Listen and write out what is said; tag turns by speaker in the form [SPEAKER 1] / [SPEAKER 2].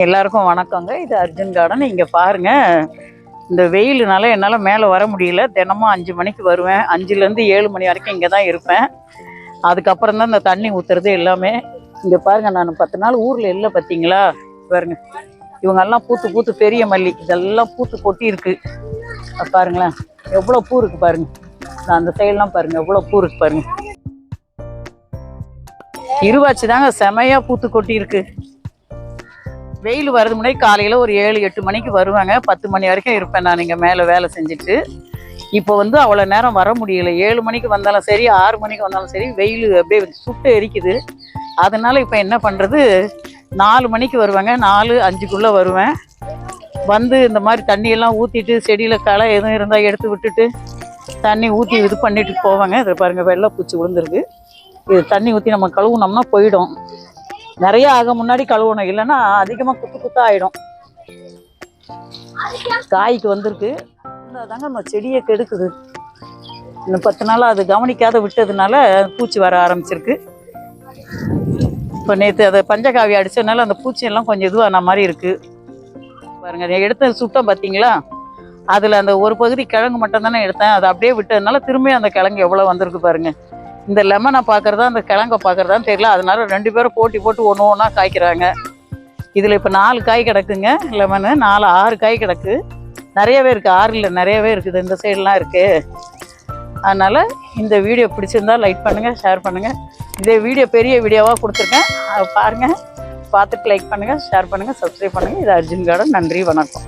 [SPEAKER 1] எல்லாருக்கும் வணக்கங்க. இது அர்ஜுன் கார்டன். இங்கே பாருங்க, இந்த வெயிலுனால என்னால் மேலே வர முடியல. தினமும் 5 மணிக்கு வருவேன். 5லேருந்து 7 மணி வரைக்கும் இங்கே தான் இருப்பேன். அதுக்கப்புறம் தான் இந்த தண்ணி ஊற்றுறது எல்லாமே. இங்கே பாருங்கள், நான் 10 நாள் ஊரில் இல்லை பார்த்தீங்களா? பாருங்க, இவங்கெல்லாம் பூத்து பூத்து பெரிய மல்லி இதெல்லாம் பூத்து கொட்டி இருக்கு. பாருங்களேன், எவ்வளோ பூ இருக்குது பாருங்க. நான் அந்த சைடெலாம் பாருங்கள், எவ்வளோ பூ இருக்குது பாருங்க. இருவாச்சி தாங்க செமையாக பூத்து கொட்டி இருக்கு. வெயில் வரது முன்னாடி காலையில் ஒரு 7-8 மணிக்கு வருவாங்க. 10 மணி வரைக்கும் இருப்பேன் நான் இங்கே மேலே வேலை செஞ்சுட்டு. இப்போ வந்து அவ்வளோ நேரம் வர முடியல. 7 மணிக்கு வந்தாலும் சரி, 6 மணிக்கு வந்தாலும் சரி, வெயில் அப்படியே சுட்டு எரிக்குது. அதனால் இப்போ என்ன பண்ணுறது, 4 மணிக்கு வருவாங்க. 4-5க்குள்ளே வருவேன். வந்து இந்த மாதிரி தண்ணியெல்லாம் ஊற்றிட்டு, செடியில் களை எதுவும் இருந்தால் எடுத்து விட்டுட்டு தண்ணி ஊற்றி இது பண்ணிட்டு போவாங்க. இதில் பாருங்கள், வெள்ளை பூச்சி விழுந்துருக்கு. இது தண்ணி ஊற்றி நம்ம கழுவுனோம்னா போயிடும். நிறைய ஆக முன்னாடி கழுவணும், இல்லைன்னா அதிகமாக குத்து குத்தா ஆகிடும். காய்க்கு வந்திருக்கு. அதாங்க நம்ம செடியை கெடுக்குது. இன்னும் 10 நாளாக அது கவனிக்காத விட்டதுனால பூச்சி வர ஆரம்பிச்சிருக்கு. இப்போ நேற்று அதை பஞ்சகாவி அடித்ததுனால அந்த பூச்சியெல்லாம் கொஞ்சம் இதுவான மாதிரி இருக்குது. பாருங்கள், எடுத்த சுத்தம் பார்த்தீங்களா? அதில் அந்த ஒரு பகுதி கிழங்கு மட்டும் தானே எடுத்தேன். அதை அப்படியே விட்டதுனால திரும்பி அந்த கிழங்கு எவ்வளோ வந்திருக்கு பாருங்கள். இந்த லெமனை பார்க்குறதா அந்த கிழங்கை பார்க்குறதான்னு தெரியல. அதனால 2 பேரும் போட்டி போட்டு ஒன்று ஒன்றா காய்க்கிறாங்க. இதில் இப்போ 4 காய் கிடக்குங்க. லெமனு 6 காய் கிடக்கு. நிறையவே இருக்குது. 6 நிறையவே இருக்குது. இந்த சைடெலாம் இருக்குது. அதனால் இந்த வீடியோ பிடிச்சிருந்தா லைக் பண்ணுங்கள், ஷேர் பண்ணுங்கள். இதே வீடியோ பெரிய வீடியோவாக கொடுத்துருக்கேன், அதை பாருங்கள். பார்த்துட்டு லைக் பண்ணுங்கள், ஷேர் பண்ணுங்கள், சப்ஸ்கிரைப் பண்ணுங்கள். இது அர்ஜுன் கார்டன். நன்றி, வணக்கம்.